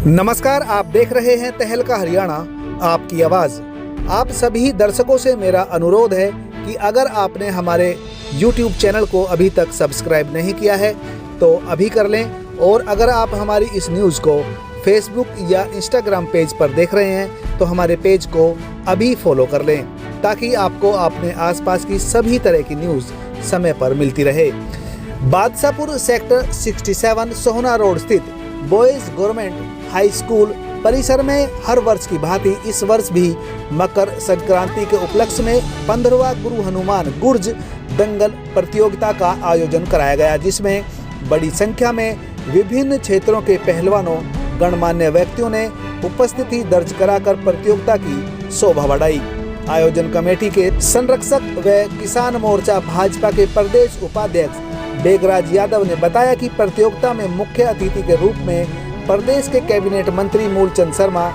नमस्कार, आप देख रहे हैं तहलका हरियाणा, आपकी आवाज़। आप सभी दर्शकों से मेरा अनुरोध है कि अगर आपने हमारे YouTube चैनल को अभी तक सब्सक्राइब नहीं किया है तो अभी कर लें, और अगर आप हमारी इस न्यूज़ को Facebook या Instagram पेज पर देख रहे हैं तो हमारे पेज को अभी फॉलो कर लें, ताकि आपको अपने आसपास की सभी तरह की न्यूज़ समय पर मिलती रहे। बादशाहपुर सेक्टर 67 सोहना रोड स्थित बॉयज़ गवर्नमेंट हाई स्कूल परिसर में हर वर्ष की भांति इस वर्ष भी मकर संक्रांति के उपलक्ष्य में 15वां गुरु हनुमान गुर्ज दंगल प्रतियोगिता का आयोजन कराया गया, जिसमें बड़ी संख्या में विभिन्न क्षेत्रों के पहलवानों गणमान्य व्यक्तियों ने उपस्थिति दर्ज कराकर प्रतियोगिता की शोभा बढ़ाई। आयोजन कमेटी के संरक्षक व किसान मोर्चा भाजपा के प्रदेश उपाध्यक्ष बेगराज यादव ने बताया कि प्रतियोगिता में मुख्य अतिथि के रूप में प्रदेश के कैबिनेट मंत्री मूलचंद शर्मा,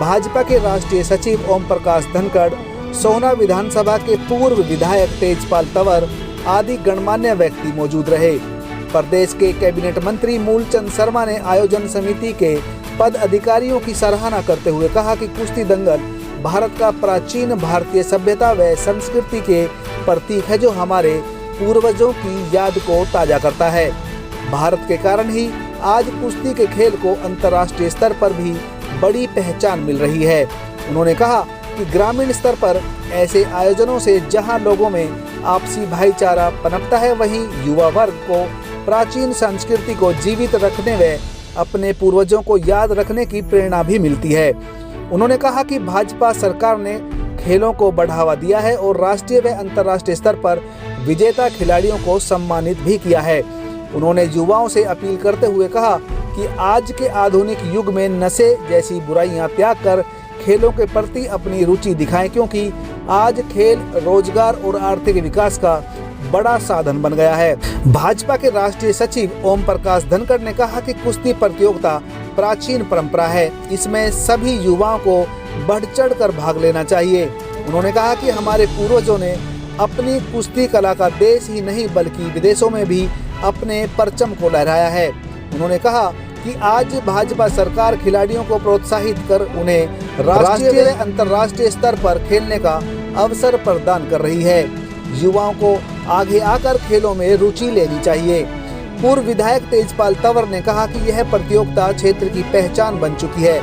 भाजपा के राष्ट्रीय सचिव ओम प्रकाश धनखड़, सोहना विधानसभा के पूर्व विधायक तेजपाल तंवर आदि गणमान्य व्यक्ति मौजूद रहे। प्रदेश के कैबिनेट मंत्री मूलचंद शर्मा ने आयोजन समिति के पद अधिकारियों की सराहना करते हुए कहा कि कुश्ती दंगल भारत का प्राचीन भारतीय सभ्यता व संस्कृति के प्रतीक है, जो हमारे पूर्वजों की याद को ताजा करता है। भारत के कारण ही आज कुश्ती के खेल को अंतर्राष्ट्रीय स्तर पर भी बड़ी पहचान मिल रही है। उन्होंने कहा कि ग्रामीण स्तर पर ऐसे आयोजनों से जहां लोगों में आपसी भाईचारा पनपता है, वहीं युवा वर्ग को प्राचीन संस्कृति को जीवित रखने व अपने पूर्वजों को याद रखने की प्रेरणा भी मिलती है। उन्होंने कहा कि भाजपा सरकार ने खेलों को बढ़ावा दिया है और राष्ट्रीय व अंतर्राष्ट्रीय स्तर पर विजेता खिलाड़ियों को सम्मानित भी किया है। उन्होंने युवाओं से अपील करते हुए कहा कि आज के आधुनिक युग में नशे जैसी बुराइयां त्याग कर खेलों के प्रति अपनी रुचि दिखाएं, क्योंकि आज खेल रोजगार और आर्थिक विकास का बड़ा साधन बन गया है। भाजपा के राष्ट्रीय सचिव ओम प्रकाश धनखड़ ने कहा कि कुश्ती प्रतियोगिता प्राचीन परंपरा है, इसमें सभी युवाओं को बढ़ चढ़ कर भाग लेना चाहिए। उन्होंने कहा कि हमारे पूर्वजों ने अपनी कुश्ती कला का देश ही नहीं बल्कि विदेशों में भी अपने परचम को लहराया है। उन्होंने कहा कि आज भाजपा सरकार खिलाड़ियों को प्रोत्साहित कर उन्हें राष्ट्रीय व अंतर्राष्ट्रीय स्तर पर खेलने का अवसर प्रदान कर रही है। युवाओं को आगे आकर खेलों में रुचि लेनी चाहिए। पूर्व विधायक तेजपाल तंवर ने कहा कि यह प्रतियोगिता क्षेत्र की पहचान बन चुकी है।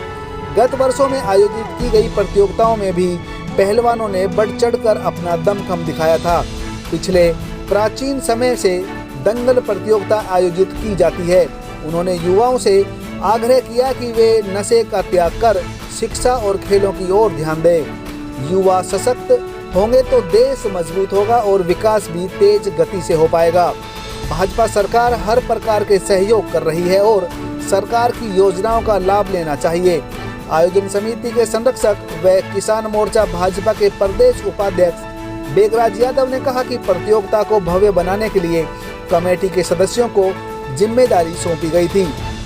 गत वर्षों में आयोजित की गई प्रतियोगिताओं में भी पहलवानों ने बढ़ चढ़कर अपना दमखम दिखाया था। पिछले प्राचीन समय से दंगल प्रतियोगिता आयोजित की जाती है। उन्होंने युवाओं से आग्रह किया कि वे नशे का त्याग कर शिक्षा और खेलों की ओर ध्यान दें। युवा सशक्त होंगे तो देश मजबूत होगा और विकास भी तेज गति से हो पाएगा। भाजपा सरकार हर प्रकार के सहयोग कर रही है और सरकार की योजनाओं का लाभ लेना चाहिए। आयोजन समिति के संरक्षक व किसान मोर्चा भाजपा के प्रदेश उपाध्यक्ष बेगराज यादव ने कहा कि प्रतियोगिता को भव्य बनाने के लिए कमेटी के सदस्यों को जिम्मेदारी सौंपी गई थी।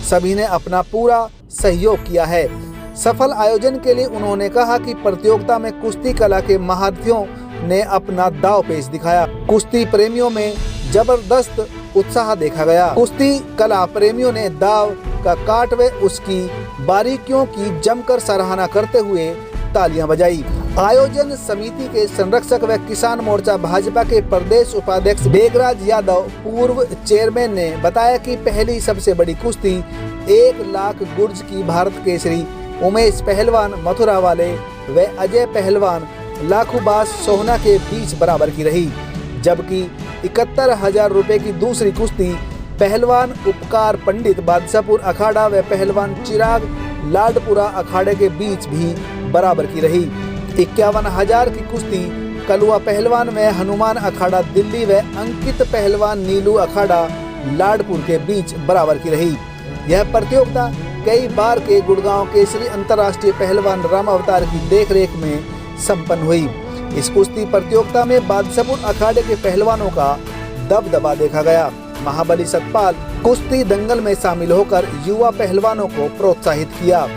सभी ने अपना पूरा सहयोग किया है। सफल आयोजन के लिए उन्होंने कहा कि प्रतियोगिता में कुश्ती कला के महारथियों ने अपना दांव पेच दिखाया। कुश्ती प्रेमियों में जबरदस्त उत्साह देखा गया। कुश्ती कला प्रेमियों ने दांव का काट व उसकी बारीकियों की जमकर सराहना करते हुए तालियां बजाई। आयोजन समिति के संरक्षक व किसान मोर्चा भाजपा के प्रदेश उपाध्यक्ष बेगराज यादव पूर्व चेयरमैन ने बताया कि पहली सबसे बड़ी कुश्ती 1 लाख गुर्ज की भारत केसरी उमेश पहलवान मथुरा वाले व अजय पहलवान लाखूबास सोहना के बीच बराबर की रही, जबकि 71,000 रुपए की दूसरी कुश्ती पहलवान उपकार पंडित बादशाहपुर अखाड़ा व पहलवान चिराग लाडपुरा अखाड़े के बीच भी बराबर की रही। 51,000 की कुश्ती कलुआ पहलवान व हनुमान अखाड़ा दिल्ली व अंकित पहलवान नीलू अखाड़ा लाडपुर के बीच बराबर की रही। यह प्रतियोगिता कई बार के गुड़गांव केसरी अंतर्राष्ट्रीय पहलवान राम अवतार की देखरेख में संपन्न हुई। इस कुश्ती प्रतियोगिता में बादशाहपुर अखाड़े के पहलवानों का दबदबा देखा गया। महाबली सतपाल कुश्ती दंगल में शामिल होकर युवा पहलवानों को प्रोत्साहित किया।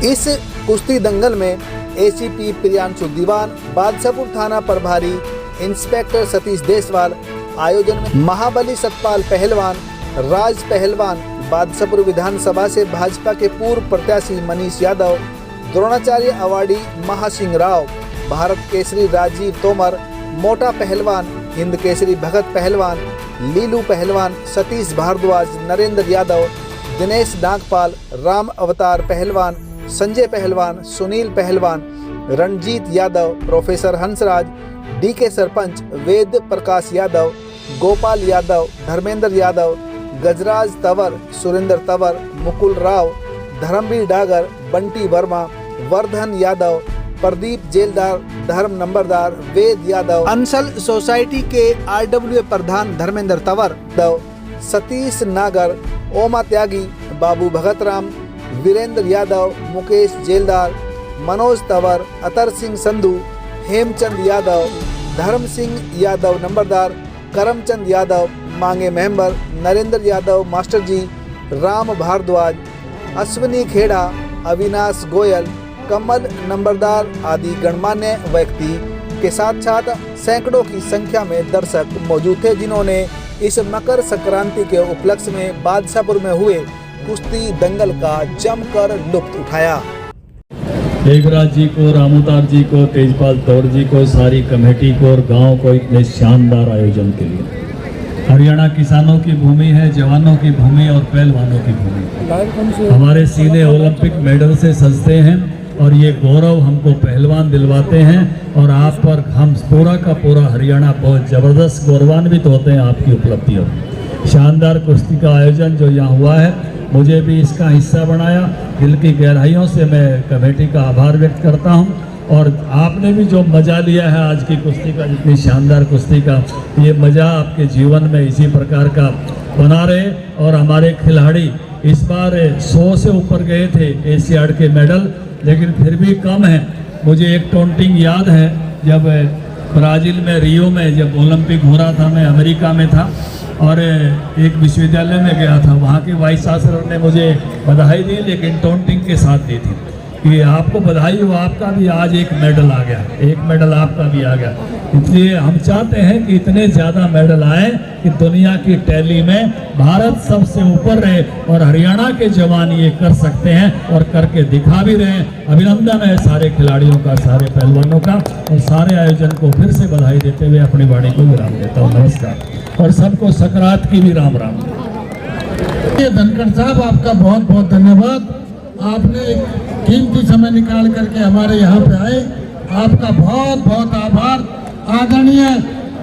इस कुश्ती दंगल में एसीपी प्रियांशु दीवान, बादशाहपुर थाना प्रभारी इंस्पेक्टर सतीश देसवाल, आयोजन में महाबली सतपाल पहलवान, राज पहलवान, बादशाहपुर विधानसभा से भाजपा के पूर्व प्रत्याशी मनीष यादव, द्रोणाचार्य अवार्डी महासिंह राव, भारत केसरी राजीव तोमर, मोटा पहलवान, हिंद केसरी भगत पहलवान, लीलू पहलवान, सतीश भारद्वाज, नरेंद्र यादव, दिनेश नागपाल, राम अवतार पहलवान, संजय पहलवान, सुनील पहलवान, रणजीत यादव, प्रोफेसर हंसराज, डीके सरपंच, वेद प्रकाश यादव, गोपाल यादव, धर्मेंद्र यादव, गजराज तंवर, सुरेंद्र तंवर, मुकुल राव, धर्मवीर डागर, बंटी वर्मा, वर्धन यादव, प्रदीप जेलदार, धर्म नंबरदार, वेद यादव, अंसल सोसाइटी के आरडब्ल्यूए प्रधान धर्मेंद्र तंवर, सतीश नागर, ओमा त्यागी, बाबू भगतराम, वीरेंद्र यादव, मुकेश जेलदार, मनोज तंवर, अतर सिंह संधू, हेमचंद यादव, धर्म सिंह यादव नंबरदार, करमचंद यादव, मांगे मेंबर, नरेंद्र यादव मास्टर जी, राम भारद्वाज, अश्विनी खेड़ा, अविनाश गोयल, कमल नंबरदार आदि गणमान्य व्यक्ति के साथ साथ सैकड़ों की संख्या में दर्शक मौजूद थे, जिन्होंने इस मकर संक्रांति के उपलक्ष्य में बादशाहपुर में हुए कुश्ती दंगल का जमकर लुत्फ उठाया। मेघराज जी को, रामोतार जी को, तेजपाल तौर जी को, सारी कमेटी को और गांव को इतने शानदार आयोजन के लिए। हरियाणा किसानों की भूमि है, जवानों की भूमि और पहलवानों की भूमि। हमारे सीने ओलंपिक मेडल से सजते हैं और ये गौरव हमको पहलवान दिलवाते हैं और आप पर हम पूरा का पूरा हरियाणा बहुत ज़बरदस्त गौरवान्वित होते हैं आपकी उपलब्धियों। शानदार कुश्ती का आयोजन जो यहाँ हुआ है, मुझे भी इसका हिस्सा बनाया। दिल की गहराइयों से मैं कमेटी का आभार व्यक्त करता हूँ और आपने भी जो मज़ा लिया है आज की कुश्ती का, जितनी शानदार कुश्ती का, ये मज़ा आपके जीवन में इसी प्रकार का बना रहे। और हमारे खिलाड़ी इस बार 100 से ऊपर गए थे एशियाड के मेडल, लेकिन फिर भी कम है। मुझे एक टॉन्टिंग याद है, जब ब्राज़ील में रियो में जब ओलंपिक हो रहा था, मैं अमेरिका में था और एक विश्वविद्यालय में गया था। वहाँ के वाइस चांसलर ने मुझे बधाई दी, लेकिन टॉन्टिंग के साथ दी थी कि आपको बधाई हो, आपका भी आज एक मेडल आ गया, एक मेडल आपका भी आ गया। इसलिए हम चाहते हैं कि इतने ज़्यादा मेडल आए कि दुनिया की टैली में भारत सबसे ऊपर रहे और हरियाणा के जवान ये कर सकते हैं और करके दिखा भी रहे हैं। अभिनंदन है सारे खिलाड़ियों का, सारे पहलवानों का, और सारे आयोजन को फिर से बधाई देते हुए अपनी वाणी को विराम देता हूँ। नमस्कार और सबको सकरात की भी राम राम। धनखड़ साहब, आपका बहुत बहुत धन्यवाद। आपने कीमती समय निकाल करके हमारे यहाँ पे आए, आपका बहुत बहुत आभार। आदरणीय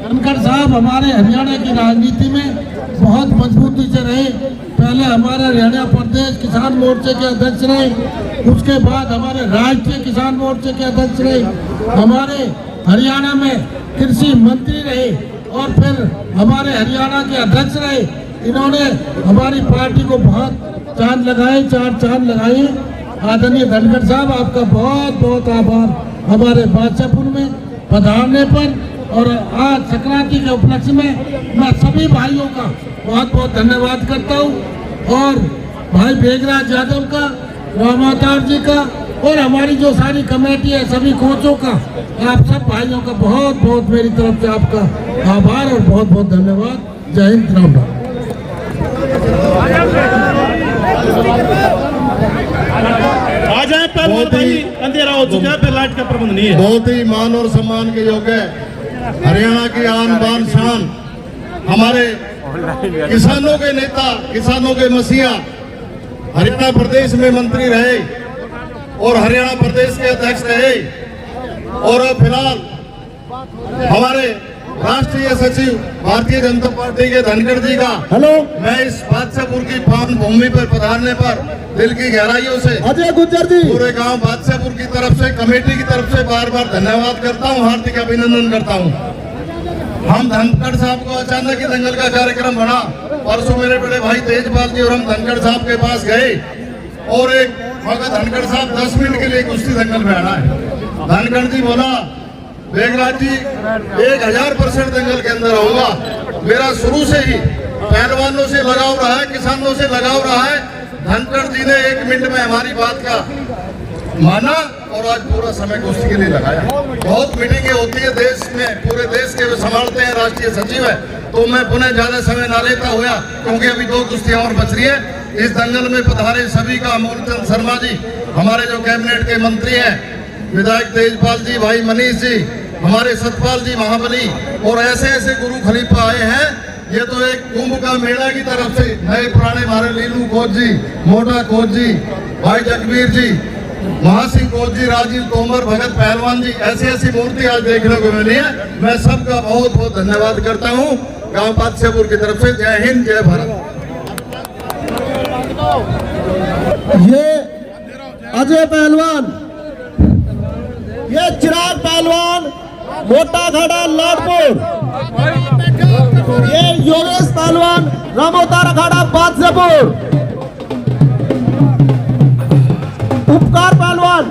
धनखड़ साहब हमारे हरियाणा की राजनीति में बहुत मजबूती से रहे। पहले हमारे हरियाणा प्रदेश किसान मोर्चे के अध्यक्ष रहे, उसके बाद हमारे राष्ट्रीय किसान मोर्चे के अध्यक्ष रहे, हमारे हरियाणा में कृषि मंत्री रहे और फिर हमारे हरियाणा के अध्यक्ष रहे। इन्होंने हमारी पार्टी को बहुत चांद लगाए, 4 चांद लगाए। आदरणीय धनखड़ साहब, आपका बहुत बहुत आभार हमारे बादशाहपुर में पधारने पर। और आज संक्रांति के उपलक्ष्य में मैं सभी भाइयों का बहुत बहुत धन्यवाद करता हूँ और भाई मेघराज यादव का, रामावतार जी का और हमारी जो सारी कमेटी है, सभी कोचों का, आप सब भाइयों का बहुत बहुत मेरी तरफ से आपका आभार और बहुत बहुत धन्यवाद। जय हिंद, राम राम। आ जाए पहलवान भाई, अंधेरा हो चुका है, फिर लाइट का प्रबंध नहीं है। बहुत ही मान और सम्मान के योग्य हरियाणा की आन बान शान, हमारे किसानों के नेता, किसानों के मसीहा, हरियाणा प्रदेश में मंत्री रहे और हरियाणा प्रदेश के अध्यक्ष रहे और अब फिलहाल हमारे राष्ट्रीय सचिव भारतीय जनता पार्टी के धनखड़ जी का हेलो, मैं इस बादशाहपुर की पावन भूमि पर पधारने पर दिल की गहराइयों से अजय गुज्जर जी, पूरे गांव बादशाहपुर की तरफ से, कमेटी की तरफ से बार बार धन्यवाद करता हूं, हार्दिक अभिनंदन करता हूं। हम धनखड़ साहब को अचानक ही दंगल का कार्यक्रम बना। परसों मेरे बड़े भाई तेजपाल जी और हम धनखड़ साहब के पास गए और एक मगर धनखड़ साहब 10 मिनट के लिए कुश्ती दंगल में आना है। धनखड़ जी बोला, मेघराज जी 1000% दंगल के अंदर होगा। मेरा शुरू से ही पहलवानों से लगाव रहा है, किसानों से लगाव रहा है। धनखड़ जी ने 1 मिनट में हमारी बात का माना और आज पूरा समय कुश्ती के लिए लगाया। बहुत मीटिंगें होती है देश में, पूरे देश के संभालते हैं, राष्ट्रीय सचिव है, तो मैं पुनः ज्यादा समय ना लेता हुआ, क्योंकि अभी 2 कुश्तियां और बच रही है। इस दंगल में पधारे सभी का, मूलचंद शर्मा जी हमारे जो कैबिनेट के मंत्री हैं, विधायक तेजपाल जी, भाई मनीष जी, हमारे सतपाल जी महाबली, और ऐसे ऐसे गुरु खलीफा आए हैं। ये तो एक कुंभ का मेला की तरफ से नए पुराने हमारे लीलू कोच जी, मोटा कोच जी, भाई जगवीर जी, महासिंह कोच जी, राजीव तोमर, भगत पहलवान जी, ऐसी ऐसी मूर्ति आज देखने को मिली है। मैं सबका बहुत बहुत धन्यवाद करता हूँ गांव बादशाहपुर की तरफ से। जय हिंद, जय भारत। ये अजय पहलवान, ये चिराग पहलवान मोटा घाटा लाडपुर, ये योगेश पहलवान रामोतार अखाड़ा बादशाहपुर, उपकार पहलवान